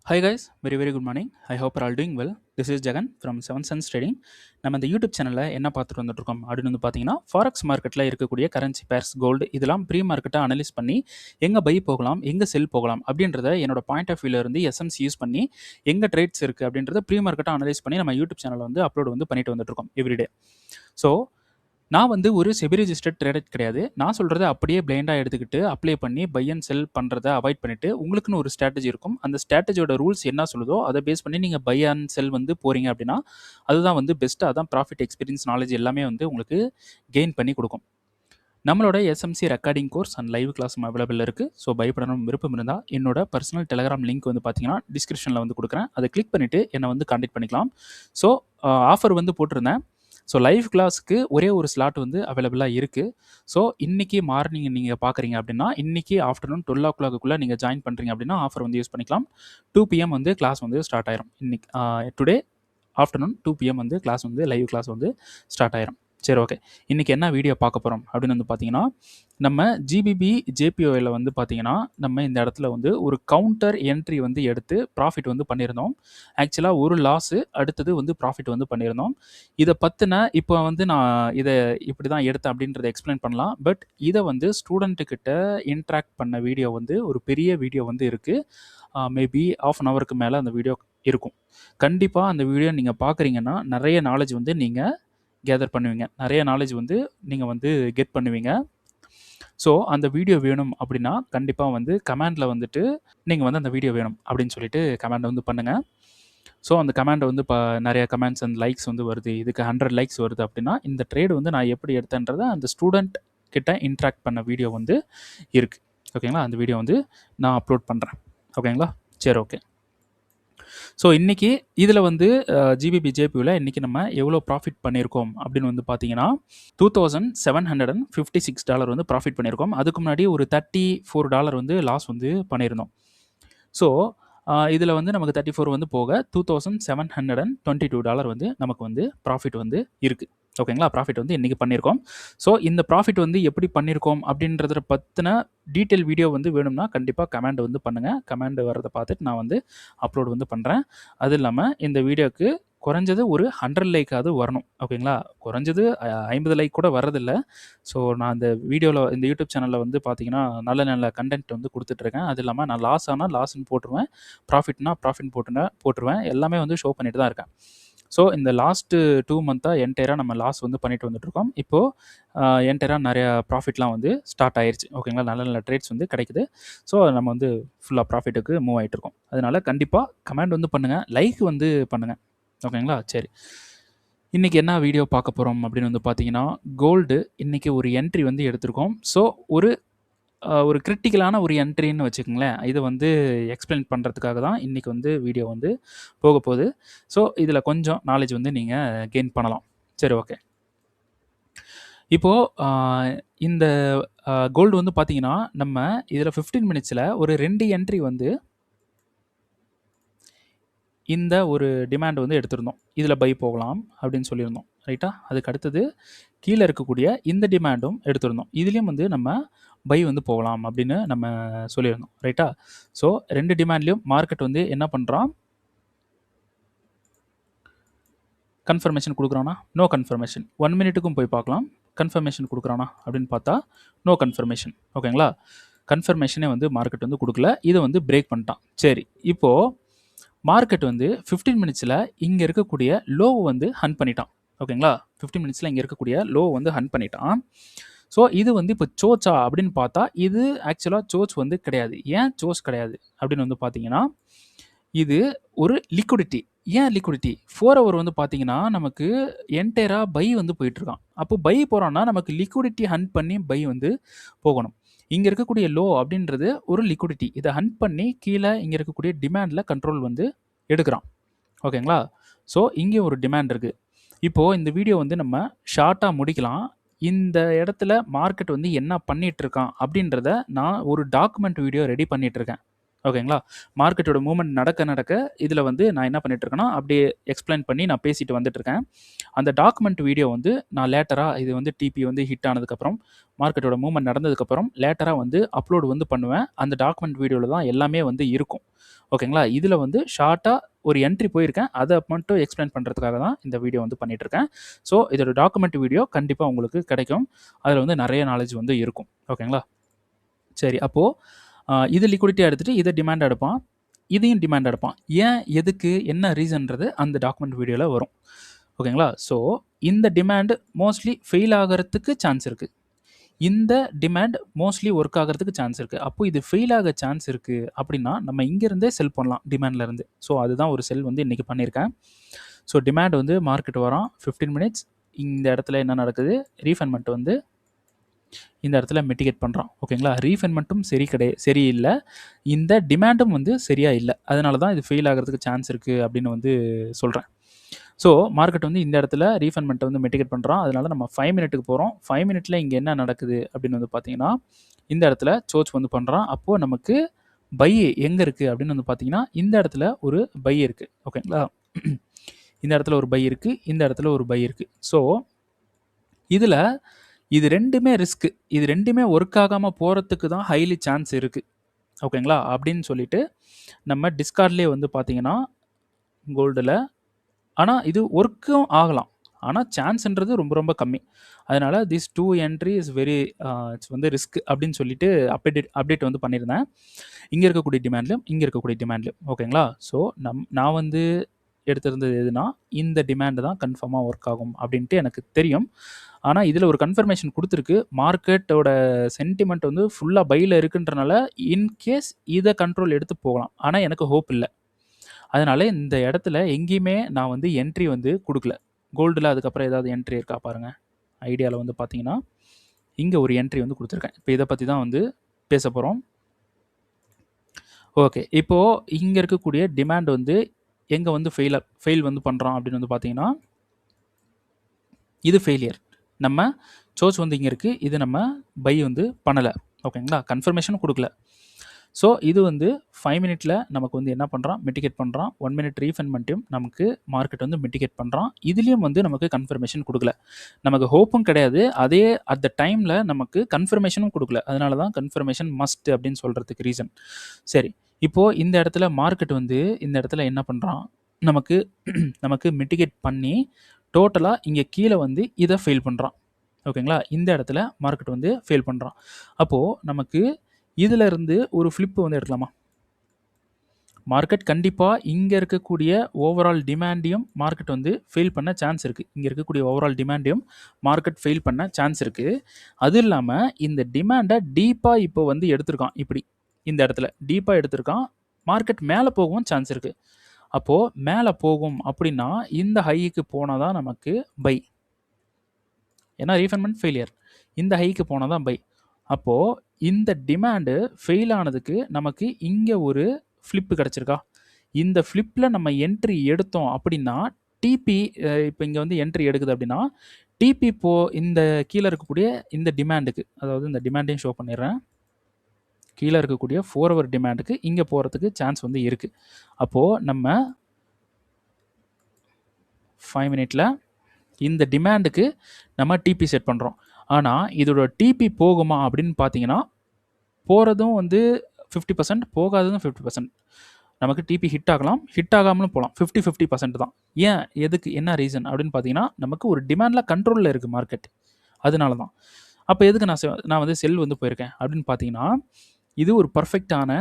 Hi guys, very good morning. I hope you're all doing well. This is Jagan from Seven Sense Trading. நம்ம இந்த YouTube சேனலில் என்ன பார்த்துட்டு வந்துட்டுருக்கோம் அப்படின்னு வந்து பார்த்தீங்கன்னா ஃபாரெக்ஸ் மார்க்கெட்டில் இருக்கக்கூடிய கரன்சி பேர்ஸ் கோல்டு இதெல்லாம் ப்ரீ மார்க்கெட்டை அனலைஸ் பண்ணி எங்கே பை போகலாம் எங்கே செல் போகலாம் அப்படின்றத என்னோட பாயிண்ட் ஆஃப் வியூவில் இருந்து எஸ்எம்சி யூஸ் பண்ணி எங்கே ட்ரேட்ஸ் இருக்குது அப்படின்றத ப்ரீ மார்க்கெட்டை அனலைஸ் பண்ணி நம்ம யூடியூப் சேனலில் வந்து அப்லோட் வந்து பண்ணிட்டு வந்துட்டுருக்கோம் எவ்ரிடே. ஸோ நான் வந்து ஒரு செபி ரெஜிஸ்டர்ட் ட்ரேடர் கிடையாது. நான் சொல்கிறத அப்படியே பிளைண்டாக எடுத்துக்கிட்டு அப்ளை பண்ணி பை அண்ட் செல் பண்ணுறதை அவாய்ட் பண்ணிவிட்டு உங்களுக்குன்னு ஒரு ஸ்ட்ராட்டஜி இருக்கும். அந்த ஸ்ட்ராட்டஜியோட ரூல்ஸ் என்ன சொல்லுதோ அதை பேஸ் பண்ணி நீங்கள் பை அண்ட் செல் வந்து போகிறீங்க அப்படின்னா அதுதான் வந்து பெஸ்ட்டு. அதான் ப்ராஃபிட் எக்ஸ்பீரியன்ஸ் நாலேஜ் எல்லாமே வந்து உங்களுக்கு கெயின் பண்ணி கொடுக்கும். நம்மளோட SMC recording course and live கிளாஸும் அவைலபிள் இருக்குது. ஸோ பயப்படணும் விருப்பம் இருந்தால் என்னோட பர்சனல் டெலகிராம் லிங்க் வந்து பார்த்தீங்கன்னா டிஸ்கிரிப்ஷனில் வந்து கொடுக்குறேன். அதை கிளிக் பண்ணிவிட்டு என்னை வந்து கான்டாக்ட் பண்ணிக்கலாம். ஸோ ஆஃபர் வந்து போட்டிருந்தேன். ஸோ லைவ் கிளாஸுக்கு ஒரே ஒரு ஸ்லாட் வந்து அவைலபிளாக இருக்குது. ஸோ இன்றைக்கி மார்னிங் நீங்கள் பார்க்குறீங்க அப்படின்னா இன்றைக்கி ஆஃப்டர்நூன் 12 o'clock நீங்கள் ஜாயின் பண்ணுறீங்க அப்படின்னா ஆஃபர் வந்து யூஸ் பண்ணிக்கலாம். 2 PM வந்து கிளாஸ் வந்து ஸ்டார்ட் ஆயிரும். இன்னைக்கு டுடே ஆஃப்டர்நூன் 2 PM வந்து கிளாஸ் வந்து லைவ் கிளாஸ் வந்து ஸ்டார்ட் ஆயிரும். சரி, ஓகே. இன்றைக்கி என்ன வீடியோ பார்க்க போகிறோம் அப்படின்னு வந்து பார்த்தீங்கன்னா நம்ம ஜிபிபி ஜேபிஓவில் வந்து பார்த்தீங்கன்னா நம்ம இந்த இடத்துல வந்து ஒரு கவுண்டர் என்ட்ரி வந்து எடுத்து ப்ராஃபிட் வந்து பண்ணியிருந்தோம். ஆக்சுவலாக ஒரு லாஸு அடுத்தது வந்து ப்ராஃபிட் வந்து பண்ணியிருந்தோம். இதை பற்றின இப்போ வந்து நான் இதை இப்படி தான் எடுத்தேன் அப்படின்றத எக்ஸ்பிளைன் பண்ணலாம். பட் இதை வந்து ஸ்டூடெண்ட்டுக்கிட்ட இன்ட்ராக்ட் பண்ண வீடியோ வந்து ஒரு பெரிய வீடியோ வந்து இருக்குது. மேபி ½ an hourக்கு மேலே அந்த வீடியோ இருக்கும். கண்டிப்பாக அந்த வீடியோ நீங்கள் பார்க்குறீங்கன்னா நிறைய நாலேஜ் வந்து நீங்கள் கேதர் பண்ணுவீங்க. நிறைய நாலேஜ் வந்து நீங்கள் வந்து கெட் பண்ணுவீங்க. ஸோ அந்த வீடியோ வேணும் அப்படின்னா கண்டிப்பாக வந்து கமெண்டில் வந்துட்டு நீங்கள் வந்து அந்த வீடியோ வேணும் அப்படின்னு சொல்லிட்டு கமெண்ட் வந்து பண்ணுங்கள். ஸோ அந்த கமெண்ட் வந்து இப்போ நிறைய கமெண்ட்ஸ் அண்ட் லைக்ஸ் வந்து வருது. இதுக்கு 100 லைக்ஸ் வருது அப்படின்னா இந்த ட்ரேடு வந்து நான் எப்படி எடுத்தேன்றதை அந்த ஸ்டூடெண்ட் கிட்ட இன்ட்ராக்ட் பண்ண வீடியோ வந்து இருக்குது. ஓகேங்களா? அந்த வீடியோ வந்து நான் அப்லோட் பண்ணுறேன். ஓகேங்களா? சரி, ஓகே. ஸோ இன்றைக்கி இதில் வந்து ஜிபிபி ஜேபியில் இன்றைக்கி நம்ம எவ்வளோ ப்ராஃபிட் பண்ணியிருக்கோம் அப்படின்னு வந்து பார்த்தீங்கன்னா $2,756 வந்து ப்ராஃபிட் பண்ணியிருக்கோம். அதுக்கு முன்னாடி ஒரு $34 வந்து லாஸ் வந்து பண்ணியிருந்தோம். ஸோ இதில் வந்து நமக்கு 34 வந்து போக $2,722 வந்து நமக்கு வந்து ப்ராஃபிட் வந்து இருக்குது. ஓகேங்களா? ப்ராஃபிட் வந்து இன்றைக்கி பண்ணியிருக்கோம். ஸோ இந்த ப்ராஃபிட் வந்து எப்படி பண்ணியிருக்கோம் அப்படின்றத பற்றின டீட்டெயில் வீடியோ வந்து வேணும்னா கண்டிப்பாக கமெண்ட் வந்து பண்ணுங்கள். கமெண்ட் வரதை பார்த்துட்டு நான் வந்து அப்லோட் வந்து பண்ணுறேன். அது இல்லாமல் இந்த வீடியோக்கு குறைஞ்சது ஒரு 100 லைக்காவது வரணும். ஓகேங்களா? குறைஞ்சது 50 லைக் கூட வரதில்லை. ஸோ நான் இந்த வீடியோவில் இந்த யூடியூப் சேனலில் வந்து பார்த்தீங்கன்னா நல்ல கண்டென்ட் வந்து கொடுத்துட்ருக்கேன். அது இல்லாமல் நான் லாஸ் ஆனால் லாஸ்ன்னு போட்டுருவேன், ப்ராஃபிட்னா ப்ராஃபிட் போட்டுருவேன். எல்லாமே வந்து ஷோ பண்ணிட்டு தான் இருக்கேன். ஸோ இந்த லாஸ்ட்டு 2 மந்த்தாக என்டையராக நம்ம லாஸ் வந்து பண்ணிட்டு வந்துட்டுருக்கோம். இப்போது என்டையராக நிறையா ப்ராஃபிட்லாம் வந்து ஸ்டார்ட் ஆயிடுச்சு. ஓகேங்களா? நல்ல ட்ரேட்ஸ் வந்து கிடைக்குது. ஸோ நம்ம வந்து ஃபுல்லாக ப்ராஃபிட்டுக்கு மூவ் ஆகிட்டுருக்கோம். அதனால் கண்டிப்பாக கமெண்ட் வந்து பண்ணுங்கள், லைக் வந்து பண்ணுங்கள். ஓகேங்களா? சரி, இன்றைக்கி என்ன வீடியோ பார்க்க போகிறோம் அப்படின்னு வந்து பார்த்தீங்கன்னா கோல்டு இன்றைக்கி ஒரு என்ட்ரி வந்து எடுத்திருக்கோம். ஸோ ஒரு கிரிட்டிக்கலான ஒரு என்ட்ரின்னு வச்சுக்கோங்களேன். இதை வந்து எக்ஸ்பிளைன் பண்ணுறதுக்காக தான் இன்றைக்கி வந்து வீடியோ வந்து போக போகுது. ஸோ இதில் கொஞ்சம் நாலேஜ் வந்து நீங்கள் கெயின் பண்ணலாம். சரி, ஓகே. இப்போது இந்த கோல்டு வந்து பார்த்தீங்கன்னா நம்ம இதில் 15 மினிட்ஸில் ஒரு 2 என்ட்ரி வந்து இந்த ஒரு டிமாண்ட் வந்து எடுத்திருந்தோம். இதில் பை போகலாம் அப்படின்னு சொல்லியிருந்தோம். ரைட்டா? அதுக்கு அடுத்தது கீழே இருக்கக்கூடிய இந்த டிமாண்டும் எடுத்திருந்தோம். இதுலேயும் வந்து நம்ம பை வந்து போகலாம் அப்படின்னு நம்ம சொல்லியிருந்தோம். ரைட்டா? ஸோ 2 டிமாண்ட்லேயும் மார்க்கெட் வந்து என்ன பண்ணுறான், கன்ஃபர்மேஷன் கொடுக்குறானா? No confirmation. 1 மினிட்டுக்கும் போய் பார்க்கலாம். கன்ஃபர்மேஷன் கொடுக்குறானா அப்படின்னு பார்த்தா நோ கன்ஃபர்மேஷன். ஓகேங்களா? கன்ஃபர்மேஷனே வந்து மார்க்கெட் வந்து கொடுக்கல. இதை வந்து பிரேக் பண்ணிட்டான். சரி, இப்போது மார்க்கெட் வந்து 15 மினிட்ஸில் இங்கே இருக்கக்கூடிய லோவை வந்து ஹண்ட் பண்ணிட்டான். ஓகேங்களா? 15 மினிட்ஸில் இங்கே இருக்கக்கூடிய லோ வந்து ஹண்ட் பண்ணிட்டான். ஸோ இது வந்து இப்போ சோச்சா அப்படின்னு பார்த்தா இது ஆக்சுவலாக சோச் வந்து கிடையாது. ஏன் சோச் கிடையாது அப்படின்னு வந்து பார்த்தீங்கன்னா இது ஒரு லிக்விடிட்டி. ஏன் லிக்விடிட்டி? 4 ஹவர் வந்து பார்த்தீங்கன்னா நமக்கு என்டையராக பை வந்து போயிட்டுருக்கான். அப்போ பை போகிறான்னா நமக்கு லிக்விடிட்டி ஹண்ட் பண்ணி பை வந்து போகணும். இங்கே இருக்கக்கூடிய லோ அப்படின்றது ஒரு லிக்விடிட்டி. இதை ஹண்ட் பண்ணி கீழே இங்கே இருக்கக்கூடிய டிமாண்டில் கண்ட்ரோல் வந்து எடுக்கிறான். ஓகேங்களா? ஸோ இங்கே ஒரு டிமாண்ட் இருக்குது. இப்போது இந்த வீடியோ வந்து நம்ம ஷார்ட்டாக முடிக்கலாம். இந்த இடத்துல மார்க்கெட் வந்து என்ன பண்ணிகிட்ருக்கான் அப்படின்றத நான் ஒரு டாக்குமெண்ட் வீடியோ ரெடி பண்ணிகிட்ருக்கேன். ஓகேங்களா? மார்க்கெட்டோட மூவ்மெண்ட் நடக்க இதில வந்து நான் என்ன பண்ணிட்டுருக்கேன்னா, அப்படியே எக்ஸ்ப்ளைன் பண்ணி நான் பேசிட்டு வந்துட்டுருக்கேன். அந்த டாக்குமெண்ட் வீடியோ வந்து நான் லேட்டரா இது வந்து டிபி வந்து ஹிட் ஆனதுக்கப்புறம், மார்க்கெட்டோட மூவ்மெண்ட் நடந்ததுக்கப்புறம் லேட்டரா வந்து அப்லோட் வந்து பண்ணுவேன். அந்த டாக்குமெண்ட் வீடியோல தான் எல்லாமே வந்து இருக்கும். ஓகேங்களா? இதில வந்து ஷார்ட்டா ஒரு என்ட்ரி போயிருக்கேன். அத மட்டும் எக்ஸ்ப்ளைன் பண்ணுறதுக்காக தான் இந்த வீடியோ வந்து பண்ணிட்டுருக்கேன். ஸோ, இதோட டாக்குமெண்ட் வீடியோ கண்டிப்பா உங்களுக்கு கிடைக்கும். அதில வந்து நெறைய நாலேட்ஜ் வந்து இருக்கும். ஓகேங்களா? சரி. அப்போ இது லிக்விடிட்டியா எடுத்துட்டு இத டிமாண்டா எடுப்பான். இதையும் டிமாண்டா எடுப்பான். ஏன்? எதுக்கு? என்ன ரீசன்றது அந்த டாக்குமெண்ட் வீடியோல வரும். ஓகேங்களா? ஸோ, இந்த டிமாண்ட் மோஸ்ட்லி ஃபெயில் ஆகறதுக்கு சான்ஸ் இருக்கு. இந்த டிமாண்ட் மோஸ்ட்லி ஒர்க் ஆகறதுக்கு சான்ஸ் இருக்கு. அப்போ இது ஃபெயில் ஆக சான்ஸ் இருக்கு அப்படின்னா, நம்ம இங்கருந்தே செல் பண்ணலாம் டிமாண்ட்ல இருந்து. ஸோ, அதுதான் ஒரு செல் வந்து இன்னைக்கு பண்ணியிருக்கேன். ஸோ, டிமாண்ட் வந்து மார்க்கெட் வரான் 15 மினிட்ஸ். இந்த இடத்துல என்ன நடக்குது? ரீஃபண்ட்மென்ட் வந்து இந்த இடத்துல மிட்டிகேட் பண்ணுறான். ஓகேங்களா? ரீஃபண்ட்மெண்ட்டும் சரியில்ல. இந்த டிமாண்டும் வந்து சரியா இல்ல. அதனால தான் இது ஃபெயில் ஆகறதுக்கு சான்ஸ் இருக்கு அப்படின்னு வந்து சொல்றேன். ஸோ, மார்க்கெட் வந்து இந்த இடத்துல ரீஃபண்ட்மெண்ட்ட வந்து மிட்டிகேட் பண்ணுறான். அதனால நம்ம 5 மினிட்டுக்கு போறோம். 5 மினிட்ல இங்க என்ன நடக்குது அப்படின்னு வந்து பார்த்தீங்கன்னா, இந்த இடத்துல சோச் வந்து பண்றான். அப்போ நமக்கு பை எங்க இருக்கு அப்படின்னு வந்து பார்த்தீங்கன்னா, இந்த இடத்துல ஒரு பை இருக்கு. ஓகேங்களா? இந்த இடத்துல ஒரு பை இருக்கு. இந்த இடத்துல ஒரு பை இருக்கு. ஸோ, இதுல இது 2மே ரிஸ்க். இது 2மே ஒர்க் ஆகாம போறதுக்கு தான் ஹைலி சான்ஸ் இருக்கு. ஓகேங்களா? அப்படின்னு சொல்லிட்டு நம்ம டிஸ்கார்ட்லயே வந்து பார்த்தீங்கன்னா, கோல்டுல ஆனா இது ஒர்க்கும் ஆகலாம். ஆனா சான்ஸ்ன்றது ரொம்ப ரொம்ப கம்மி. அதனால this 2 entry is very it's வந்து ரிஸ்க் அப்படின்னு சொல்லிட்டு அப்டேட் வந்து பண்ணியிருந்தேன். இங்க இருக்கக்கூடிய டிமாண்ட்லயும், இங்க இருக்கக்கூடிய டிமாண்ட்லயும். ஓகேங்களா? ஸோ நான் வந்து எடுத்திருந்தது எதுனா, இந்த டிமாண்ட் தான் கன்ஃபார்மா ஒர்க் ஆகும் அப்படின்ட்டு எனக்கு தெரியும். ஆனா இதில ஒரு கன்ஃபர்மேஷன் குடுத்துருக்கு. மார்க்கெட்டோட சென்டிமெண்ட் வந்து ஃபுல்லா பைல இருக்குன்றனால, இன் கேஸ் இத கண்ட்ரோல் எடுத்து போகலாம். ஆனா எனக்கு ஹோப் இல்ல. அதனால இந்த இடத்துல எங்கேயுமே நான் வந்து என்ட்ரி வந்து குடுக்கல. கோல்டுல அதுக்கப்புறம் ஏதாவது என்ட்ரி இருக்கா பாருங்க. ஐடியால வந்து பார்த்தீங்கன்னா, இங்க ஒரு என்ட்ரி வந்து குடுத்துருக்கேன். இப்ப இத பத்தி தான் வந்து பேசப் போறோம். ஓகே. இப்போ இங்க இருக்கக்கூடிய டிமாண்ட் வந்து எங்க வந்து ஃபெயில் வந்து பண்றான் அப்படின்னு வந்து பார்த்தீங்கன்னா, இது ஃபெயிலியர். நம்ம சோர்ஸ் வந்து இங்க இருக்கு. இது நம்ம பை வந்து பண்ணல. ஓகேங்களா? கன்ஃபர்மேஷன் குடுக்கல. ஸோ, இது வந்து 5 மினிட்ல நமக்கு வந்து என்ன பண்றான்? மிட்டிகேட் பண்றான். 1 மினிட் ரீஃபண்ட்மெண்ட்டையும் நமக்கு மார்க்கெட் வந்து மிட்டிகேட் பண்றான். இதுலயும் வந்து நமக்கு கன்ஃபர்மேஷன் குடுக்கல. நமக்கு ஹோப்பும் கிடையாது. அதே அட் த டைம்ல நமக்கு கன்ஃபர்மேஷனும் குடுக்கல. அதனால தான் கன்ஃபர்மேஷன் மஸ்ட் அப்படின்னு சொல்றதுக்கு ரீசன். சரி. இப்போ இந்த இடத்துல மார்க்கெட் வந்து இந்த இடத்துல என்ன பண்றான்? நமக்கு நமக்கு மிட்டிகேட் பண்ணி டோட்டலா இங்க கீழ வந்து இத ஃபெயில் பண்றான். ஓகேங்களா? இந்த இடத்துல மார்க்கெட் வந்து ஃபெயில் பண்றான். அப்போ நமக்கு இதுல இருந்து ஒரு ஃபிளிப் வந்து எடுக்கலாமா? மார்க்கெட் கண்டிப்பா இங்க இருக்கக்கூடிய ஓவரால் டிமாண்டையும் மார்க்கெட் வந்து ஃபெயில் பண்ண சான்ஸ் இருக்கு. இங்க இருக்கக்கூடிய ஓவரால் டிமாண்டையும் மார்க்கெட் ஃபெயில் பண்ண சான்ஸ் இருக்கு. அது இல்லாம இந்த டிமாண்ட டீப்பா இப்போ வந்து எடுத்திருக்கான். இப்படி இந்த இடத்துல டீப்பா எடுத்திருக்கான். மார்க்கெட் மேல போகவும் சான்ஸ் இருக்கு. அப்போ மேல போகும் அப்படின்னா, இந்த ஹைக்கு போனா தான் நமக்கு பை. ஏன்னா ரீஃபண்ட்மெண்ட் ஃபெயிலியர். இந்த ஹைக்கு போனா தான் பை. அப்போ இந்த டிமாண்ட் ஃபெயில் ஆனதுக்கு நமக்கு இங்க ஒரு ஃபிளிப் கிடைச்சிருக்கா? இந்த ஃபிளிப்ல நம்ம என்ட்ரி எடுத்தோம் அப்படின்னா, டிபி இப்ப இங்க வந்து என்ட்ரி எடுக்குது அப்படின்னா, டிபி இந்த கீழ இருக்கக்கூடிய இந்த டிமாண்டுக்கு, அதாவது இந்த டிமாண்டையும் ஷோ பண்ணிடுறேன். கீழ இருக்கக்கூடிய 4 ஹவர் டிமாண்டுக்கு இங்க போறதுக்கு சான்ஸ் வந்து இருக்கு. அப்போ நம்ம 5 மினிட்ல இந்த டிமாண்டுக்கு நம்ம டிபி செட் பண்றோம். ஆனா, இதோட டிபி போகுமா அப்படின்னு பார்த்தீங்கன்னா, போறதும் வந்து 50% போகாததும் 50%. நமக்கு டிபி ஹிட் ஆகலாம். ஹிட் ஆகாமலும் போலாம். 50% தான். ஏன்? எதுக்கு? என்ன ரீசன்? அப்படின்னு பார்த்தீங்கன்னா, நமக்கு ஒரு டிமாண்ட்ல கண்ட்ரோல்ல இருக்கு மார்க்கெட். அதனால தான். அப்ப எதுக்கு நான் வந்து செல் வந்து போயிருக்கேன் அப்படின்னு பார்த்தீங்கன்னா, இது ஒரு பெர்ஃபெக்ட்டான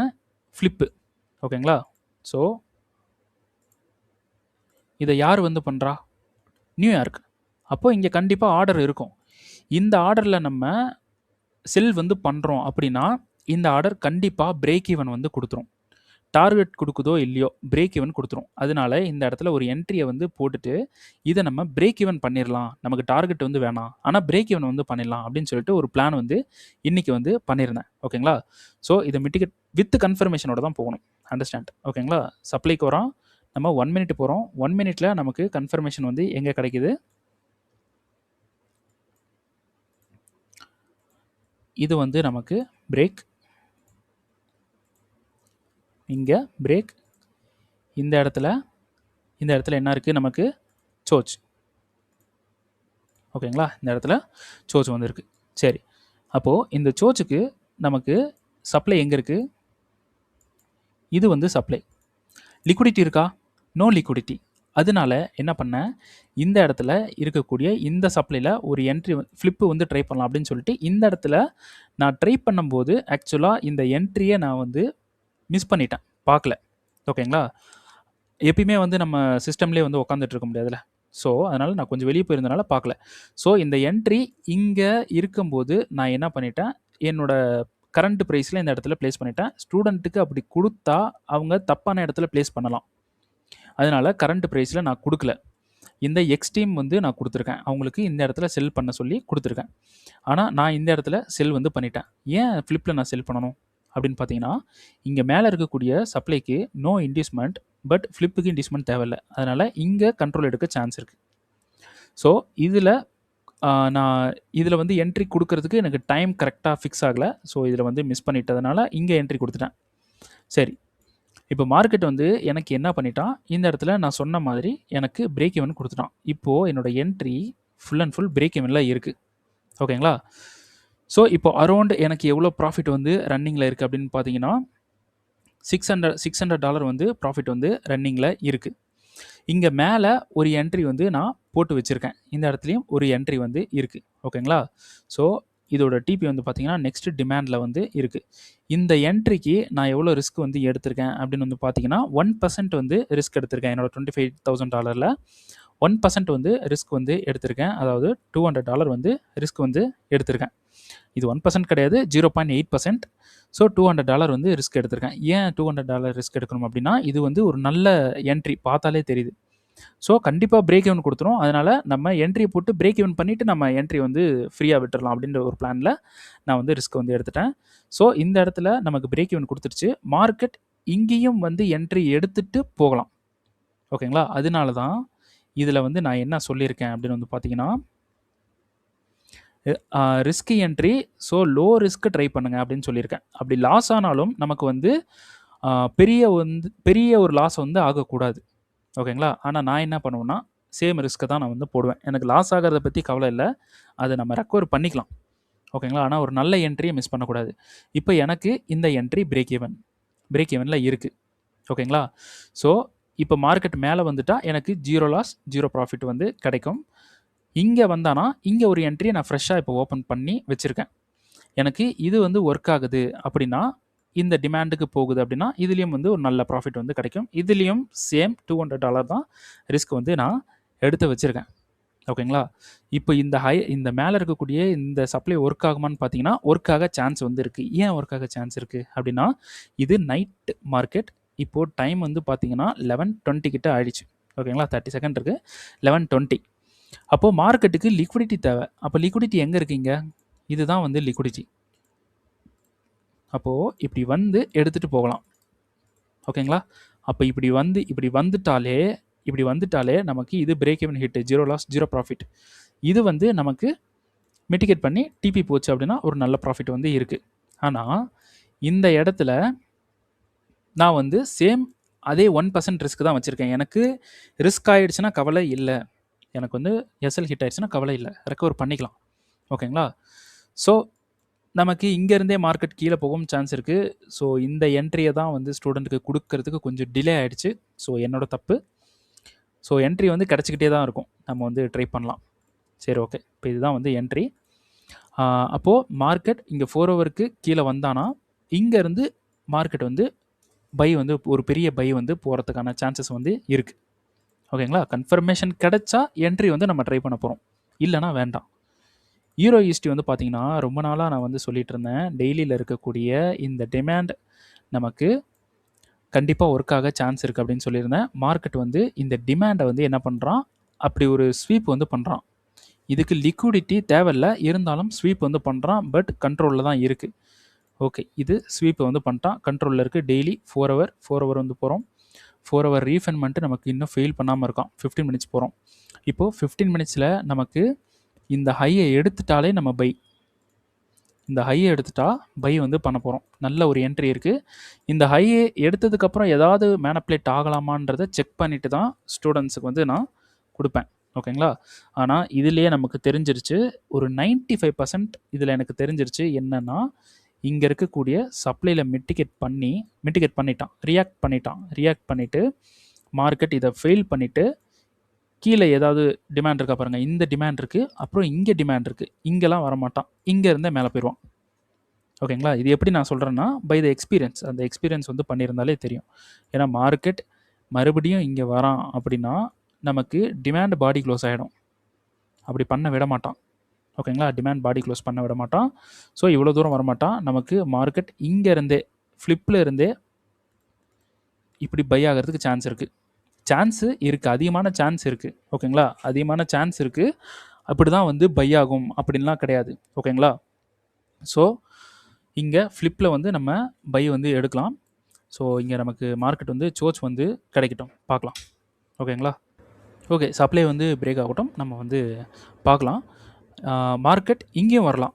ஃபிளிப். ஓகேங்களா? ஸோ, இத யார் வந்து பண்றா? நியூயார்க். அப்போ இங்க கண்டிப்பா ஆர்டர் இருக்கும். இந்த ஆர்டர்ல நம்ம செல் வந்து பண்றோம் அப்படின்னா, இந்த ஆர்டர் கண்டிப்பா பிரேக் ஈவன் வந்து குடுத்துரும். டார்கெட் குடுக்குதோ இல்லையோ, பிரேக் ஈவன் குடுத்துரும். அதனால இந்த இடத்துல ஒரு என்ட்ரிய வந்து போட்டுட்டு, இத நம்ம பிரேக் ஈவன் பண்ணிறலாம். நமக்கு டார்கெட் வந்து வேணாம். ஆனா பிரேக் ஈவன் வந்து பண்ணிடலாம் அப்படின்னு சொல்லிட்டு ஒரு பிளான் வந்து இன்னைக்கு வந்து பண்ணியிருந்தேன். ஓகேங்களா? ஸோ இத மிட்டிகேட் வித் கன்ஃபர்மேஷனோட தான் போகணும். அண்டர்ஸ்டாண்ட். ஓகேங்களா? சப்ளைக்கு வரோம். நம்ம 1 மினிட் போறோம். 1 மினிட்ல நமக்கு கன்ஃபர்மேஷன் வந்து எங்க கிடைக்குது? இது வந்து நமக்கு பிரேக். இங்கே பிரேக், இந்த இடத்துல என்ன இருக்குது நமக்கு சோச். ஓகேங்களா, இந்த இடத்துல சோச் வந்துருக்கு. சரி, அப்போது இந்த சோச்சுக்கு நமக்கு சப்ளை எங்கே இருக்குது? இது வந்து சப்ளை. லிக்விடிட்டி இருக்கா? No liquidity. அதனால என்ன பண்ணேன், இந்த இடத்துல இருக்கக்கூடிய இந்த சப்ளையில் ஒரு என்ட்ரி ஃப்ளிப்பு வந்து ட்ரை பண்ணலாம் அப்படின்னு சொல்லிட்டு இந்த இடத்துல நான் ட்ரை பண்ணும்போது ஆக்சுவலாக இந்த என்ட்ரியை நான் வந்து மிஸ் பண்ணிட்டேன், பார்க்கல. ஓகேங்களா, எப்பயுமே வந்து நம்ம சிஸ்டம்லேயே வந்து உட்காந்துட்டு இருக்க முடியாதுல்ல. ஸோ அதனால் நான் கொஞ்சம் வெளியே போயிருந்தனால பார்க்கல. ஸோ இந்த என்ட்ரி இங்கே இருக்கும்போது நான் என்ன பண்ணிட்டேன், என்னோட கரண்ட் ப்ரைஸில் இந்த இடத்துல ப்ளேஸ் பண்ணிட்டேன். ஸ்டூடெண்ட்டுக்கு அப்படி கொடுத்தா அவங்க தப்பான இடத்துல ப்ளேஸ் பண்ணலாம். அதனால் கரண்ட் ப்ரைஸில் நான் கொடுக்கல. இந்த எக்ஸ்ட்ரீம் வந்து நான் கொடுத்துருக்கேன், அவங்களுக்கு இந்த இடத்துல செல் பண்ண சொல்லி கொடுத்துருக்கேன். ஆனால் நான் இந்த இடத்துல செல் வந்து பண்ணிட்டேன். ஏன் ஃப்ளிப்பில் நான் செல் பண்ணணும் அப்படின்னு பார்த்தீங்கன்னா, இங்கே மேலே இருக்கக்கூடிய சப்ளைக்கு நோ இன்டியூஸ்மெண்ட், பட் ஃப்ளிப்புக்கு இன்டியூஸ்மெண்ட் தேவையில்லை. அதனால் இங்கே கண்ட்ரோல் எடுக்க சான்ஸ் இருக்குது. ஸோ இதில் வந்து என்ட்ரி கொடுக்கறதுக்கு எனக்கு டைம் கரெக்டாக ஃபிக்ஸ் ஆகலை. ஸோ இதில் வந்து மிஸ் பண்ணிட்டதுனால இங்கே என்ட்ரி கொடுத்துட்டேன். சரி, இப்போ மார்க்கெட் வந்து எனக்கு என்ன பண்ணிட்டான், இந்த இடத்துல நான் சொன்ன மாதிரி எனக்கு பிரேக் ஈவன் கொடுத்துட்டான். இப்போது என்னோடய entry full and full break ஈவனில் இருக்குது. ஓகேங்களா, ஸோ இப்போ அரௌண்ட் எனக்கு எவ்வளோ ப்ராஃபிட் வந்து ரன்னிங்கில் இருக்குது அப்படின்னு பார்த்தீங்கன்னா $600 வந்து ப்ராஃபிட் வந்து ரன்னிங்கில் இருக்குது. இங்கே மேலே ஒரு என்ட்ரி வந்து நான் போட்டு வச்சுருக்கேன், இந்த இடத்துலையும் ஒரு என்ட்ரி வந்து இருக்குது. ஓகேங்களா, ஸோ இதோட டிபி வந்து பார்த்தீங்கன்னா நெக்ஸ்ட் டிமாண்டில் வந்து இருக்குது. இந்த என்ட்ரிக்கு நான் எவ்வளோ ரிஸ்க் வந்து எடுத்திருக்கேன் அப்படின்னு வந்து பார்த்தீங்கன்னா 1% வந்து ரிஸ்க் எடுத்திருக்கேன். என்னோட $25,000 1% வந்து ரிஸ்க் வந்து எடுத்திருக்கேன். அதாவது $200 வந்து ரிஸ்க் வந்து எடுத்திருக்கேன். இது 1% கிடையாது, 0.8%. ஸோ $200 வந்து ரிஸ்க் எடுத்திருக்கேன். ஏன் $200 ரிஸ்க் எடுக்கணும் அப்படின்னா, இது வந்து ஒரு நல்ல என்ட்ரி, பார்த்தாலே தெரியுது. ஸோ கண்டிப்பாக பிரேக் ஈவன் கொடுத்துரும். அதனால் நம்ம என்ட்ரியை போட்டு பிரேக் ஈவன் பண்ணிவிட்டு நம்ம என்ட்ரி வந்து ஃப்ரீயாக விட்டுடலாம் அப்படின்ற ஒரு பிளானில் நான் வந்து ரிஸ்க் வந்து எடுத்துட்டேன். ஸோ இந்த இடத்துல நமக்கு பிரேக் ஈவன் கொடுத்துருச்சு. மார்க்கெட் இங்கேயும் வந்து என்ட்ரி எடுத்துகிட்டு போகலாம். ஓகேங்களா, அதனால தான் இதில் வந்து நான் என்ன சொல்லியிருக்கேன் அப்படின்னு வந்து பார்த்தீங்கன்னா, risky entry, so low risk try பண்ணுங்கள் அப்படின்னு சொல்லியிருக்கேன். அப்படி லாஸ் ஆனாலும் நமக்கு வந்து பெரிய ஒரு லாஸ் வந்து ஆகக்கூடாது. ஓகேங்களா, ஆனால் நான் என்ன பண்ணுவேன்னா சேம் ரிஸ்க்கை தான் நான் வந்து போடுவேன். எனக்கு லாஸ் ஆகிறத பற்றி கவலை இல்லை, அதை நம்ம ரெக்கவர் பண்ணிக்கலாம். ஓகேங்களா, ஆனால் ஒரு நல்ல என்ட்ரியை மிஸ் பண்ணக்கூடாது. இப்போ எனக்கு இந்த என்ட்ரி பிரேக் ஈவனில் இருக்குது. ஓகேங்களா, ஸோ இப்போ மார்க்கெட் மேலே வந்துட்டால் எனக்கு 0 லாஸ் 0 ப்ராஃபிட் வந்து கிடைக்கும். இங்கே வந்தானா இங்கே ஒரு என்ட்ரியை நான் ஃப்ரெஷ்ஷாக இப்போ ஓப்பன் பண்ணி வச்சுருக்கேன். எனக்கு இது வந்து ஒர்க் ஆகுது அப்படின்னா, இந்த டிமாண்டுக்கு போகுது அப்படின்னா இதுலேயும் வந்து ஒரு நல்ல ப்ராஃபிட் வந்து கிடைக்கும். இதுலேயும் சேம் $200 தான் ரிஸ்க் வந்து நான் எடுத்து வச்சுருக்கேன். ஓகேங்களா, இப்போ இந்த மேலே இருக்கக்கூடிய இந்த சப்ளை ஒர்க் ஆகுமான்னு பார்த்தீங்கன்னா ஒர்க் ஆக சான்ஸ் வந்து இருக்குது. ஏன் ஒர்க் ஆக சான்ஸ் இருக்குது அப்படின்னா, இது நைட் மார்க்கெட். இப்போது டைம் வந்து பார்த்தீங்கன்னா 11:20 கிட்ட ஆயிடுச்சு. ஓகேங்களா, 30 செகண்ட் இருக்குது, 11:20. அப்போது மார்க்கெட்டுக்கு லிக்விடிட்டி தேவை. அப்போ லிக்விடிட்டி எங்கே இருக்கீங்க, இதுதான் வந்து லிக்விடிட்டி. அப்போது இப்படி வந்து எடுத்துகிட்டு போகலாம். ஓகேங்களா, அப்போ இப்படி வந்துட்டாலே நமக்கு இது break even hit, 0 loss 0 profit. இது வந்து நமக்கு மிட்டிகேட் பண்ணி டிபி போச்சு அப்படின்னா ஒரு நல்ல ப்ராஃபிட் வந்து இருக்குது. ஆனால் இந்த இடத்துல நான் வந்து சேம் அதே 1% ரிஸ்க் தான் வச்சுருக்கேன். எனக்கு ரிஸ்க் ஆகிடுச்சுன்னா கவலை இல்லை, எனக்கு வந்து எஸ்எல் ஹிட் ஆகிடுச்சுன்னா கவலை இல்லை, ரெக்கவர் பண்ணிக்கலாம். ஓகேங்களா, ஸோ நமக்கு இங்கேருந்தே மார்க்கெட் கீழே போகும் சான்ஸ் இருக்குது. ஸோ இந்த என்ட்ரியை தான் வந்து ஸ்டூடெண்ட்டுக்கு கொடுக்கறதுக்கு கொஞ்சம் டிலே ஆகிடுச்சு. ஸோ என்னோட தப்பு. ஸோ என்ட்ரி வந்து கிடச்சிக்கிட்டே தான் இருக்கும், நம்ம வந்து ட்ரை பண்ணலாம். சரி, ஓகே, இப்போ இதுதான் வந்து என்ட்ரி. அப்போது மார்க்கெட் இங்கே 4 ஹவருக்கு கீழே வந்தானா இங்கேருந்து மார்க்கெட் வந்து பை வந்து ஒரு பெரிய பை வந்து போகிறதுக்கான சான்சஸ் வந்து இருக்குது. ஓகேங்களா, கன்ஃபர்மேஷன் கிடைச்சா என்ட்ரி வந்து நம்ம ட்ரை பண்ண போகிறோம், இல்லைனா வேண்டாம். ஈரோ ஈஸ்டி வந்து பார்த்திங்கன்னா ரொம்ப நாளாக நான் வந்து சொல்லிகிட்டு இருந்தேன், டெய்லியில் இருக்கக்கூடிய இந்த டிமாண்ட் நமக்கு கண்டிப்பாக ஒர்க் ஆக சான்ஸ் இருக்குது அப்படின்னு சொல்லியிருந்தேன். மார்க்கெட் வந்து இந்த டிமாண்டை வந்து என்ன பண்ணுறான், அப்படி ஒரு ஸ்வீப் வந்து பண்ணுறான். இதுக்கு லிக்விடிட்டி தேவையில்லை, இருந்தாலும் ஸ்வீப் வந்து பண்ணுறான், பட் கண்ட்ரோலில் தான் இருக்குது. ஓகே, இது ஸ்வீப்பை வந்து பண்ணிட்டான், கண்ட்ரோலில் இருக்குது. டெய்லி 4 ஹவர் வந்து போகிறோம். 4 ஹவர் ரீஃபண்ட் பண்ணிட்டு நமக்கு இன்னும் ஃபெயில் பண்ணாமல் இருக்கான். 15 மினிட்ஸ் போகிறோம். இப்போது 15 மினிட்ஸில் நமக்கு இந்த ஹையை எடுத்துட்டாலே நம்ம பை. இந்த ஹையை எடுத்துட்டா பை வந்து பண்ண போகிறோம். நல்ல ஒரு என்ட்ரி இருக்குது. இந்த ஹையை எடுத்ததுக்கப்புறம் ஏதாவது மேனிப்புலேட் ஆகலாமான்றதை செக் பண்ணிட்டு தான் ஸ்டூடெண்ட்ஸுக்கு வந்து நான் கொடுப்பேன். ஓகேங்களா? ஆனால் இதுலேயே நமக்கு தெரிஞ்சிருச்சு, ஒரு 95% இதில் எனக்கு தெரிஞ்சிருச்சு என்னென்னா, இங்கே இருக்கக்கூடிய சப்ளையில் மிட்டிகேட் பண்ணிட்டான், ரியாக்ட் பண்ணிவிட்டு மார்க்கெட் இதை ஃபெயில் பண்ணிவிட்டு கீழே ஏதாவது டிமாண்ட் இருக்கா பாருங்கள், இந்த டிமாண்ட் இருக்குது, அப்புறம் இங்கே டிமாண்ட் இருக்குது, இங்கெல்லாம் வரமாட்டான், இங்கே இருந்தே மேலே போயிடுவான். ஓகேங்களா? இது எப்படி நான் சொல்கிறேன்னா, பை த எக்ஸ்பீரியன்ஸ். அந்த எக்ஸ்பீரியன்ஸ் வந்து பண்ணியிருந்தாலே தெரியும். ஏன்னா மார்க்கெட் மறுபடியும் இங்கே வரான் அப்படின்னா நமக்கு டிமாண்ட் பாடி க்ளோஸ் ஆகிடும். அப்படி பண்ண விட மாட்டான். ஓகேங்களா? டிமாண்ட் பாடி க்ளோஸ் பண்ண விட மாட்டான். ஸோ இவ்வளோ தூரம் வரமாட்டான். நமக்கு மார்க்கெட் இங்கேருந்தே ஃப்ளிப்பில் இருந்தே இப்படி பை ஆகிறதுக்கு சான்ஸ் இருக்குது. அதிகமான சான்ஸ் இருக்குது. ஓகேங்களா? அதிகமான சான்ஸ் இருக்குது. அப்படி தான் வந்து பை ஆகும் அப்படின்லாம் கிடையாது. ஓகேங்களா? ஸோ இங்கே ஃப்ளிப்பில் வந்து நம்ம பை வந்து எடுக்கலாம். ஸோ இங்கே நமக்கு மார்க்கெட் வந்து சோர்ச் வந்து கிடைக்கட்டும், பார்க்கலாம். ஓகேங்களா? ஓகே, சப்ளை வந்து பிரேக் ஆகட்டும், நம்ம வந்து பார்க்கலாம். மார்க்கெட் இங்கேயும் வரலாம்.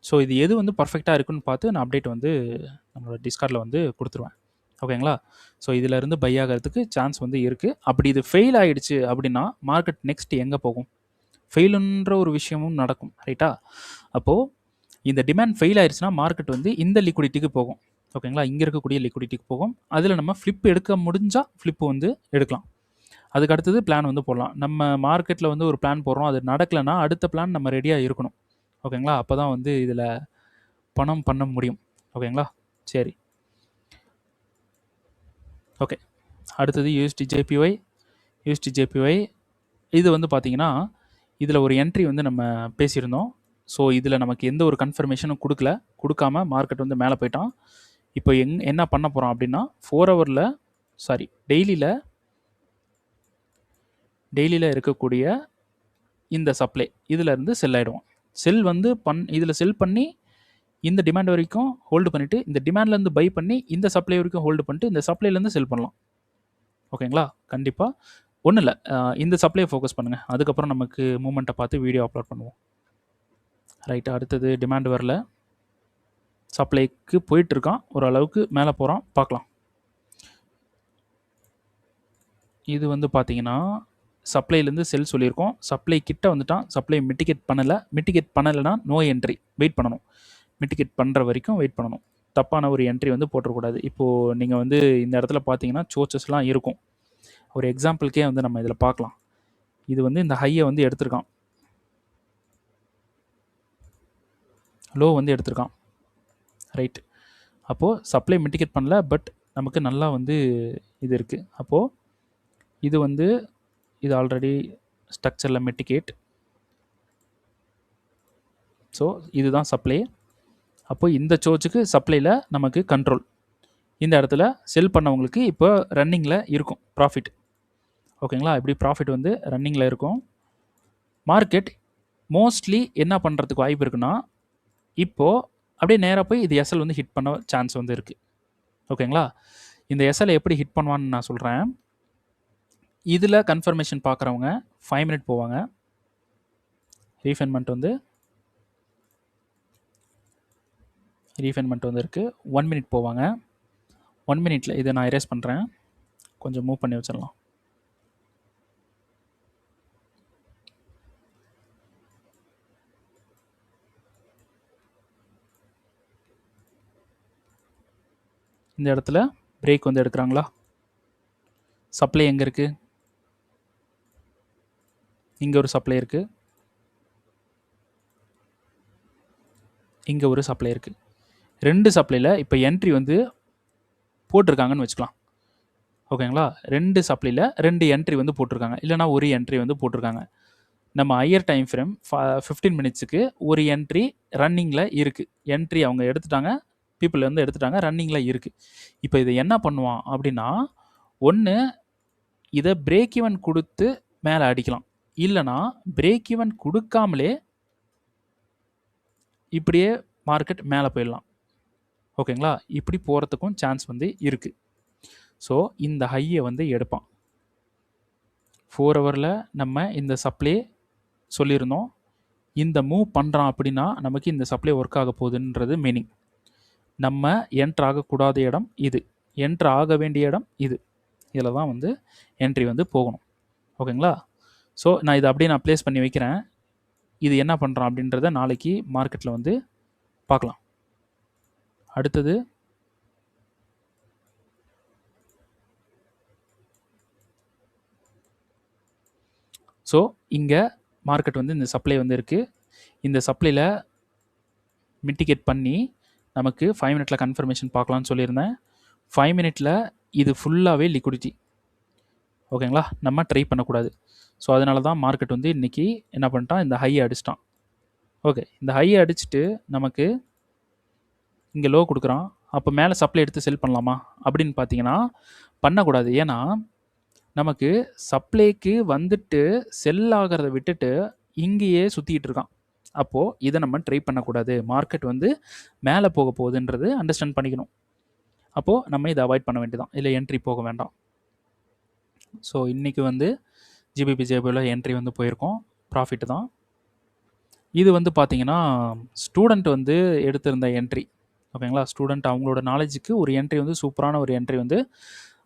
ஸோ இது எது வந்து பர்ஃபெக்டாக இருக்குன்னு பார்த்து நான் அப்டேட் வந்து நம்மளோட டிஸ்கார்டில் வந்து கொடுத்துருவேன். ஓகேங்களா? ஸோ இதிலேருந்து பை ஆகிறதுக்கு சான்ஸ் வந்து இருக்குது. அப்படி இது ஃபெயில் ஆகிடுச்சு அப்படின்னா மார்க்கெட் நெக்ஸ்ட் எங்கே போகும்? ஃபெயிலுன்ற ஒரு விஷயமும் நடக்கும், ரைட்டா? அப்போது இந்த டிமாண்ட் ஃபெயில் ஆயிடுச்சுன்னா மார்க்கெட் வந்து இந்த லிக்விடிட்டிக்கு போகும். ஓகேங்களா? இங்கே இருக்கக்கூடிய லிக்விடிட்டிக்கு போகும். அதில் நம்ம ஃப்ளிப் எடுக்க முடிஞ்சால் ஃப்ளிப்பு வந்து எடுக்கலாம். அதுக்கு அடுத்தது பிளான் வந்து போடலாம். நம்ம மார்க்கெட்டில் வந்து ஒரு பிளான் போடுறோம், அது நடக்கலைன்னா அடுத்த பிளான் நம்ம ரெடியாக இருக்கணும். ஓகேங்களா? அப்போ தான் வந்து இதில் பணம் பண்ண முடியும். ஓகேங்களா? சரி, ஓகே. அடுத்தது யூஎஸ்டி ஜேபிஒய். இது வந்து பார்த்திங்கன்னா இதில் ஒரு என்ட்ரி வந்து நம்ம பேசியிருந்தோம். ஸோ இதில் நமக்கு எந்த ஒரு கன்ஃபர்மேஷனும் கொடுக்காம மார்க்கெட் வந்து மேலே போயிட்டான். இப்போ என்ன பண்ண போகிறோம் அப்படின்னா 4 ஹவரில் டெய்லியில் இருக்கக்கூடிய இந்த சப்ளை இதிலேருந்து செல் ஆகிடுவோம். செல் வந்து இதில் செல் பண்ணி இந்த டிமாண்ட் வரைக்கும் ஹோல்டு பண்ணிவிட்டு இந்த டிமாண்ட்லேருந்து பை பண்ணி இந்த சப்ளை வரைக்கும் ஹோல்டு பண்ணிட்டு இந்த சப்ளைலேருந்து செல் பண்ணலாம். ஓகேங்களா? கண்டிப்பாக ஒன்றும் இல்லை, இந்த சப்ளையை ஃபோக்கஸ் பண்ணுங்கள். அதுக்கப்புறம் நமக்கு மூமெண்ட்டை பார்த்து வீடியோ அப்லோட் பண்ணுவோம். ரைட்டு, அடுத்தது டிமாண்ட் வரல, சப்ளைக்கு போயிட்டுருக்கான், ஓரளவுக்கு மேலே போகிறான், பார்க்கலாம். இது வந்து பார்த்தீங்கன்னா சப்ளைலேருந்து செல் சொல்லியிருக்கோம். சப்ளை கிட்ட வந்துட்டான், சப்ளை மிட்டிகேட் பண்ணலைன்னா நோ என்ட்ரி, வெயிட் பண்ணணும். மிட்டிகேட் பண்ணுற வரைக்கும் வெயிட் பண்ணணும். தப்பான ஒரு என்ட்ரி வந்து போட்டுறக்கூடாது. இப்போது நீங்கள் வந்து இந்த இடத்துல பார்த்தீங்கன்னா சோச்சஸ்லாம் இருக்கும். ஒரு எக்ஸாம்பிளுக்கே வந்து நம்ம இதில் பார்க்கலாம். இது வந்து இந்த ஹையை வந்து எடுத்திருக்கான், லோ வந்து எடுத்திருக்கான், ரைட். அப்போது சப்ளை மிட்டிகேட் பண்ணல, பட் நமக்கு நல்லா வந்து இது இருக்குது. அப்போது இது வந்து இது ஆல்ரெடி ஸ்ட்ரக்சரில் மிட்டிகேட். ஸோ இதுதான் சப்ளை. அப்போது இந்த சோர்ச்சுக்கு சப்ளையில் நமக்கு கண்ட்ரோல். இந்த இடத்துல செல் பண்ணவங்களுக்கு இப்போ ரன்னிங்கில் இருக்கும் ப்ராஃபிட். ஓகேங்களா? இப்படி ப்ராஃபிட் வந்து ரன்னிங்கில் இருக்கும். மார்க்கெட் மோஸ்ட்லி என்ன பண்ணுறதுக்கு வாய்ப்பு இருக்குன்னா, இப்போது அப்படியே நேராக போய் இது எஸ்எல் வந்து ஹிட் பண்ண சான்ஸ் வந்து இருக்குது. ஓகேங்களா? இந்த எஸ்எல் எப்படி ஹிட் பண்ணுவான்னு நான் சொல்கிறேன். இதில் கன்ஃபர்மேஷன் பார்க்குறவங்க 5 மினிட் போவாங்க. ரீஃபைன்மெண்ட் வந்து இருக்குது. 1 மினிட் போவாங்க. 1 மினிட்டில் இதை நான் எரேஸ் பண்ணுறேன், கொஞ்சம் மூவ் பண்ணி வச்சிடலாம். இந்த இடத்துல பிரேக் வந்து எடுக்கிறாங்களா? சப்ளை எங்கே இருக்குது? இங்கே ஒரு சப்ளை இருக்குது, இங்கே ஒரு சப்ளை இருக்குது. 2 சப்ளையில் இப்போ என்ட்ரி வந்து போட்டிருக்காங்கன்னு வச்சுக்கலாம். ஓகேங்களா? 2 சப்ளையில் 2 என்ட்ரி வந்து போட்டிருக்காங்க, இல்லைனா ஒரு என்ட்ரி வந்து போட்டிருக்காங்க. நம்ம ஹையர் டைம் ஃப்ரேம் 15 மினிட்ஸுக்கு ஒரு என்ட்ரி ரன்னிங்கில் இருக்குது. என்ட்ரி அவங்க எடுத்துட்டாங்க, பீப்புள் வந்து எடுத்துட்டாங்க, ரன்னிங்கில் இருக்குது. இப்போ இதை என்ன பண்ணுவான் அப்படின்னா, ஒன்று இதை பிரேக் ஈவன் கொடுத்து மேலே அடிக்கலாம், இல்லைனா பிரேக் ஈவன் கொடுக்காமலே இப்படியே மார்க்கெட் மேலே போயிடலாம். ஓகேங்களா? இப்படி போகிறதுக்கும் சான்ஸ் வந்து இருக்குது. ஸோ இந்த ஹையை வந்து எடுப்பான். 4 ஹவரில் நம்ம இந்த சப்ளை சொல்லியிருந்தோம், இந்த மூவ் பண்ணுறான் அப்படின்னா நமக்கு இந்த சப்ளை ஒர்க் ஆக போகுதுன்றது மீனிங். நம்ம என்ட்ரு ஆகக்கூடாத இடம் இது, என்ட்ரு ஆக வேண்டிய இடம் இது. இதில் தான் வந்து என்ட்ரி வந்து போகணும். ஓகேங்களா? ஸோ நான் இதை அப்படியே நான் ப்ளேஸ் பண்ணி வைக்கிறேன். இது என்ன பண்ணுறான் அப்படின்றத நாளைக்கு மார்க்கெட்டில் வந்து பார்க்கலாம். அடுத்தது ஸோ இங்கே மார்க்கெட் வந்து இந்த சப்ளை வந்து இருக்குது. இந்த சப்ளையில் மிட்டிகேட் பண்ணி நமக்கு 5 மினிட்டில் கன்ஃபர்மேஷன் பார்க்கலான்னு சொல்லியிருந்தேன். 5 மினிட்டில் இது ஃபுல்லாகவே லிக்விடிட்டி. ஓகேங்களா? நம்ம ட்ரை பண்ணக்கூடாது. ஸோ அதனால தான் மார்க்கெட் வந்து இன்றைக்கி என்ன பண்ணிட்டான், இந்த ஹையை அடிச்சிட்டான். ஓகே, இந்த ஹையை அடிச்சுட்டு நமக்கு இங்கே லோ கொடுக்குறான். அப்போ மேலே சப்ளை எடுத்து செல் பண்ணலாமா அப்படின்னு பார்த்தீங்கன்னா பண்ணக்கூடாது. ஏன்னா நமக்கு சப்ளைக்கு வந்துட்டு செல் ஆகிறத விட்டுட்டு இங்கேயே சுற்றிக்கிட்டு இருக்கான். அப்போது இதை நம்ம ட்ரை பண்ணக்கூடாது. மார்க்கெட் வந்து மேலே போக போகுதுன்றது அண்டர்ஸ்டாண்ட் பண்ணிக்கணும். அப்போது நம்ம இதை அவாய்ட் பண்ண வேண்டியதான், இல்லை என்ட்ரி போக வேண்டாம். ஸோ இன்றைக்கி வந்து ஜிபிபி ஜேபியில் என்ட்ரி வந்து போயிருக்கோம், ப்ராஃபிட் தான். இது வந்து பார்த்திங்கன்னா ஸ்டூடெண்ட் வந்து எடுத்திருந்த என்ட்ரி. ஓகேங்களா? ஸ்டூடெண்ட் அவங்களோட நாலேஜுக்கு ஒரு என்ட்ரி வந்து சூப்பரான ஒரு என்ட்ரி வந்து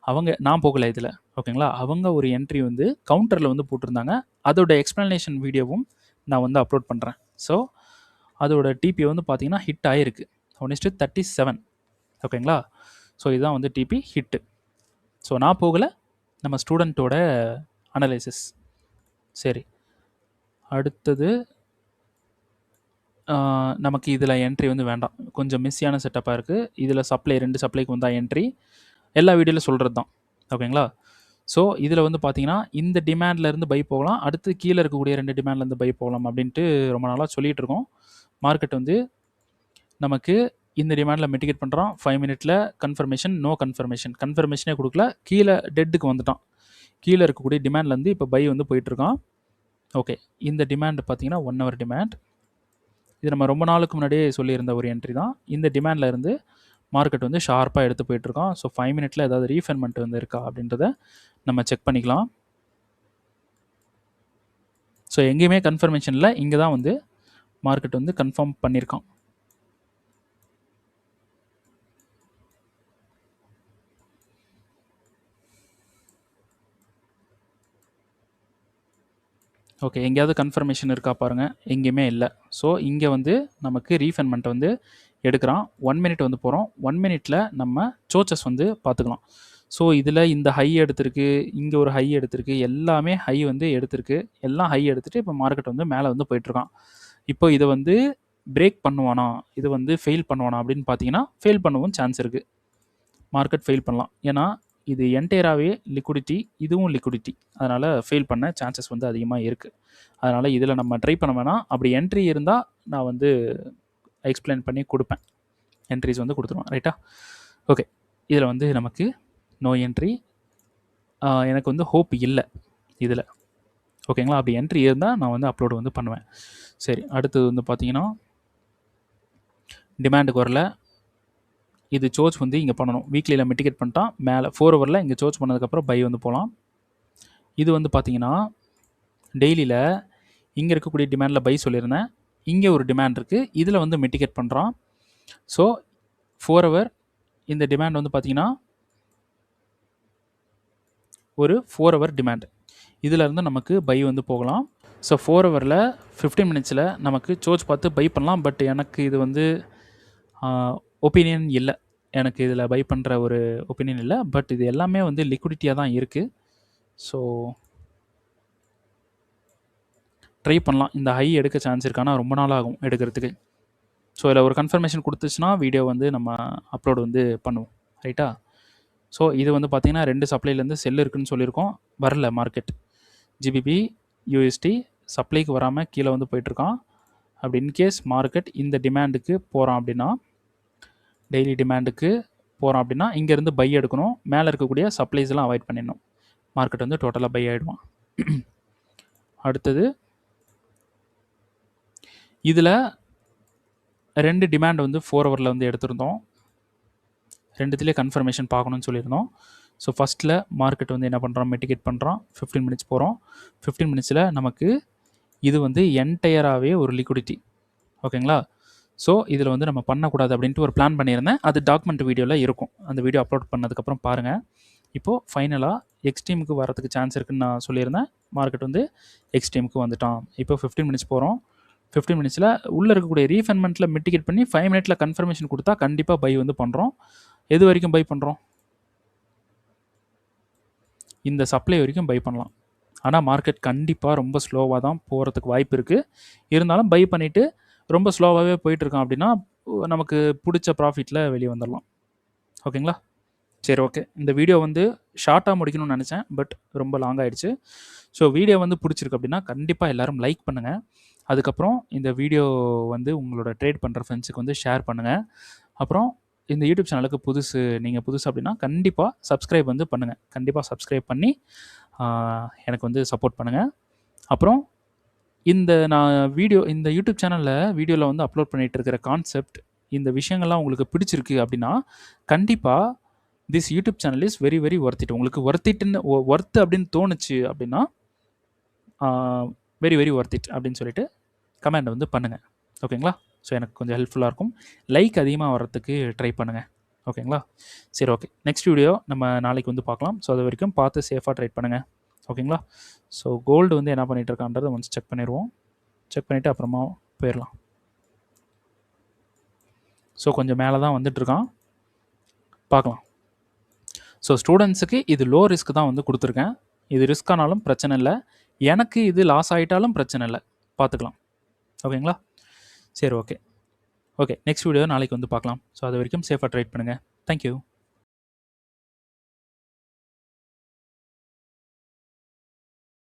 அவங்க, நான் போகலை இதில். ஓகேங்களா? அவங்க ஒரு என்ட்ரி வந்து கவுண்டரில் வந்து போட்டிருந்தாங்க. அதோட எக்ஸ்ப்ளனேஷன் வீடியோவும் நான் வந்து அப்லோட் பண்ணுறேன். ஸோ அதோட டிபி வந்து பார்த்திங்கன்னா ஹிட் ஆகிருக்கு 1:37. ஓகேங்களா? ஸோ இதுதான் வந்து டிபி ஹிட்டு. ஸோ நான் போகலை, நம்ம ஸ்டூடெண்ட்டோட அனலைசிஸ். சரி, அடுத்தது நமக்கு இதில் என்ட்ரி வந்து வேண்டாம், கொஞ்சம் மிஸ்ஸியான செட்டப்பாக இருக்குது. இதில் சப்ளை 2 சப்ளைக்கு வந்தால் என்ட்ரி எல்லா வீடியோவில் சொல்கிறது தான். ஓகேங்களா? ஸோ இதில் வந்து பார்த்தீங்கன்னா இந்த டிமாண்ட்லேருந்து பை போகலாம், அடுத்து கீழே இருக்கக்கூடிய 2 டிமாண்ட்லேருந்து பை போகலாம் அப்படின்ட்டு ரொம்ப நாளாக சொல்லிகிட்டு இருக்கோம். மார்க்கெட் வந்து நமக்கு இந்த டிமாண்டில் மிட்டிகேட் பண்ணுறான். 5 மினிட்டில் கன்ஃபர்மேஷன், நோ கன்ஃபர்மேஷன், கன்ஃபர்மேஷனே கொடுக்கல, கீழே டெட்டுக்கு வந்துட்டான். கீழே இருக்கக்கூடிய டிமாண்ட்லேருந்து இப்போ பை வந்து போயிட்டுருக்கான். ஓகே, இந்த டிமாண்ட் பார்த்தீங்கன்னா 1 ஹவர் டிமாண்ட். இது நம்ம ரொம்ப நாளுக்கு முன்னாடியே சொல்லியிருந்த ஒரு என்ட்ரி தான். இந்த டிமாண்டில் இருந்து மார்க்கெட் வந்து ஷார்ப்பாக எடுத்து போயிட்டுருக்கோம். ஸோ 5 மினிட்டில் ஏதாவது ரீஃபைன்மெண்ட் வந்து இருக்கா அப்படின்றத நம்ம செக் பண்ணிக்கலாம். ஸோ எங்கேயுமே கன்ஃபர்மேஷனில் இங்கே தான் வந்து மார்க்கெட் வந்து கன்ஃபார்ம் பண்ணியிருக்கான். ஓகே, எங்கேயாவது கன்ஃபர்மேஷன் இருக்கா பாருங்கள், எங்கேயுமே இல்லை. ஸோ இங்கே வந்து நமக்கு ரீஃபைன்மெண்ட் வந்து எடுக்கிறான். 1 மினிட் வந்து போகிறோம். 1 மினிட்டில் நம்ம சோச்சஸ் வந்து பார்த்துக்கலாம். ஸோ இதில் இந்த ஹை எடுத்திருக்கு, இங்கே ஒரு ஹை எடுத்திருக்கு, எல்லாமே ஹை வந்து எடுத்திருக்கு. எல்லாம் ஹை எடுத்துகிட்டு இப்போ மார்க்கெட் வந்து மேலே வந்து போயிட்டுருக்கான். இப்போ இதை வந்து பிரேக் பண்ணுவானா, இது வந்து ஃபெயில் பண்ணுவானா அப்படின்னு பார்த்தீங்கன்னா ஃபெயில் பண்ணவும் சான்ஸ் இருக்குது. மார்க்கெட் ஃபெயில் பண்ணலாம். ஏன்னா இது என்டையராகவே லிக்விடிட்டி, இதுவும் லிக்விடிட்டி. அதனால் ஃபெயில் பண்ண சான்சஸ் வந்து அதிகமாக இருக்குது. அதனால் இதில் நம்ம ட்ரை பண்ண வேணாம். அப்படி என்ட்ரி இருந்தால் நான் வந்து எக்ஸ்பிளைன் பண்ணி கொடுப்பேன். என்ட்ரிஸ் வந்து கொடுத்துருவேன். ரைட்டா? ஓகே, இதில் வந்து நமக்கு நோ என்ட்ரி. எனக்கு வந்து ஹோப் இல்லை இதில். ஓகேங்களா? அப்படி என்ட்ரி இருந்தால் நான் வந்து அப்லோடு வந்து பண்ணுவேன். சரி, அடுத்தது வந்து பார்த்தீங்கன்னா டிமாண்டுக்கு வரல. இது சோர்ச் வந்து இங்கே பண்ணணும். வீக்லியில் மிட்டிகேட் பண்ணிட்டான், மேலே 4 ஹவரில் இங்கே சோர்ச் பண்ணதுக்கப்புறம் பை வந்து போகலாம். இது வந்து பார்த்தீங்கன்னா டெய்லியில் இங்கே இருக்கக்கூடிய டிமாண்டில் பை சொல்லியிருந்தேன். இங்கே ஒரு டிமாண்ட் இருக்குது, இதில் வந்து மிட்டிகேட் பண்ணுறான். ஸோ 4 ஹவர் இந்த டிமாண்ட் வந்து பார்த்தீங்கன்னா ஒரு 4 ஹவர் டிமாண்ட். இதிலேருந்து நமக்கு பை வந்து போகலாம். ஸோ 4 ஹவரில் 15 மினிட்ஸில் நமக்கு சோர்ச் பார்த்து பை பண்ணலாம். பட் எனக்கு இது வந்து ஒப்பீனியன் இல்லை. எனக்கு இதில் பை பண்ணுற ஒரு ஒப்பீனியன் இல்லை. பட் இது எல்லாமே வந்து லிக்விடிட்டியாக தான் இருக்குது. ஸோ ட்ரை பண்ணலாம். இந்த ஹை எடுக்க சான்ஸ் இருக்கானா ரொம்ப நாள் ஆகும் எடுக்கிறதுக்கு. ஸோ இதில் ஒரு கன்ஃபர்மேஷன் கொடுத்துச்சுன்னா வீடியோ வந்து நம்ம அப்லோடு வந்து பண்ணுவோம். ரைட்டா? ஸோ இது வந்து பார்த்திங்கன்னா 2 சப்ளைலேருந்து செல் இருக்குதுன்னு சொல்லியிருக்கோம், வரல மார்க்கெட். ஜிபிபி யூஎஸ்டி சப்ளைக்கு வராமல் கீழே வந்து போயிட்டுருக்கான். அப்படி இன்கேஸ் மார்க்கெட் இந்த டிமாண்டுக்கு போகிறான் அப்படின்னா, டெய்லி டிமாண்டுக்கு போகிறோம் அப்படின்னா இங்கேருந்து பை எடுக்கணும். மேலே இருக்கக்கூடிய சப்ளைஸ்லாம் அவாய்ட் பண்ணிடணும். மார்க்கெட் வந்து டோட்டலாக பை ஆகிடுவான். அடுத்தது இதில் 2 டிமாண்ட் வந்து 4 ஹவரில் வந்து எடுத்திருந்தோம். 2த்துலேயே கன்ஃபர்மேஷன் பார்க்கணும்னு சொல்லியிருந்தோம். ஸோ ஃபஸ்ட்டில் மார்க்கெட் வந்து என்ன பண்ணுறான், மிட்டிகேட் பண்ணுறான். 15 மினிட்ஸ் போகிறோம். 15 மினிட்ஸில் நமக்கு இது வந்து என்டையராகவே ஒரு லிக்விடிட்டி. ஓகேங்களா? ஸோ இதில் வந்து நம்ம பண்ணக்கூடாது அப்படின்ட்டு ஒரு பிளான் பண்ணியிருந்தேன். அது டாக்குமெண்ட் வீடியோவில் இருக்கும். அந்த வீடியோ அப்லோட் பண்ணதுக்கப்புறம் பாருங்கள். இப்போது ஃபைனலாக எக்ஸ்ட்ரீமுக்கு வரதுக்கு சான்ஸ் இருக்குதுன்னு நான் சொல்லியிருந்தேன். மார்க்கெட் வந்து எக்ஸ்ட்ரீமுக்கு வந்துட்டான். இப்போ 15 மினிட்ஸ் போகிறோம். 15 மினிட்ஸில் உள்ளே இருக்கக்கூடிய ரீஃபைன்மெண்ட்டில் மிட்டிகேட் பண்ணி 5 மினிட்ல கன்ஃபர்மேஷன் கொடுத்தா கண்டிப்பாக பை வந்து பண்ணுறோம். எது வரைக்கும் பை பண்ணுறோம்? இந்த சப்ளை வரைக்கும் பை பண்ணலாம். ஆனால் மார்க்கெட் கண்டிப்பாக ரொம்ப ஸ்லோவாக தான் போகிறதுக்கு வாய்ப்பு இருக்குது. இருந்தாலும் பை பண்ணிவிட்டு ரொம்ப ஸ்லோவாகவே போயிட்டுருக்கோம் அப்படின்னா நமக்கு பிடிச்ச ப்ராஃபிட்டில் வெளியே வந்துடலாம். ஓகேங்களா? சரி, ஓகே. இந்த வீடியோ வந்து ஷார்ட்டாக முடிக்கணும்னு நினச்சேன். பட் ரொம்ப லாங் ஆகிடுச்சு. ஸோ வீடியோ வந்து பிடிச்சிருக்கு அப்படின்னா கண்டிப்பாக எல்லோரும் லைக் பண்ணுங்கள். அதுக்கப்புறம் இந்த வீடியோ வந்து உங்களோட ட்ரேட் பண்ணுற ஃப்ரெண்ட்ஸுக்கு வந்து ஷேர் பண்ணுங்கள். அப்புறம் இந்த யூடியூப் சேனலுக்கு நீங்கள் புதுசு அப்படின்னா கண்டிப்பாக சப்ஸ்கிரைப் வந்து பண்ணுங்கள். கண்டிப்பாக சப்ஸ்கிரைப் பண்ணி எனக்கு வந்து சப்போர்ட் பண்ணுங்கள். அப்புறம் நான் இந்த யூடியூப் வீடியோவில் வந்து அப்லோட் பண்ணிகிட்டு இருக்கிற கான்செப்ட், இந்த விஷயங்கள்லாம் உங்களுக்கு பிடிச்சிருக்கு அப்படின்னா கண்டிப்பாக this YouTube channel is very very worth it. உங்களுக்கு ஒர்த்து அப்படின்னு தோணுச்சு அப்படின்னா வெரி வெரி ஒர்த் இட் அப்படின்னு சொல்லிட்டு கமெண்ட் வந்து பண்ணுங்கள். ஓகேங்களா? ஸோ எனக்கு கொஞ்சம் ஹெல்ப்ஃபுல்லாக இருக்கும். லைக் அதிகமாக வர்றதுக்கு ட்ரை பண்ணுங்கள். ஓகேங்களா? சரி, ஓகே. நெக்ஸ்ட் வீடியோ நம்ம நாளைக்கு வந்து பார்க்கலாம். ஸோ அது வரைக்கும் பார்த்து சேஃபாக ட்ரேட் பண்ணுங்கள். ஓகேங்களா? ஸோ கோல்டு வந்து என்ன பண்ணிகிட்டு இருக்கான்றதை ஒன்ஸ் செக் பண்ணிடுவோம். செக் பண்ணிவிட்டு அப்புறமா போயிடலாம். ஸோ கொஞ்சம் மேலே தான் வந்துட்டுருக்கான், பார்க்கலாம். ஸோ ஸ்டூடெண்ட்ஸுக்கு இது லோ ரிஸ்க் தான் வந்து கொடுத்துருக்கேன். இது ரிஸ்க் ஆனாலும் பிரச்சனை இல்லை. எனக்கு இது லாஸ் ஆகிட்டாலும் பிரச்சனை இல்லை, பார்த்துக்கலாம். ஓகேங்களா? சரி, ஓகே. ஓகே, நெக்ஸ்ட் வீடியோ நாளைக்கு வந்து பார்க்கலாம். ஸோ அது வரைக்கும் சேஃபாக ட்ரேட் பண்ணுங்கள். தேங்க்யூ.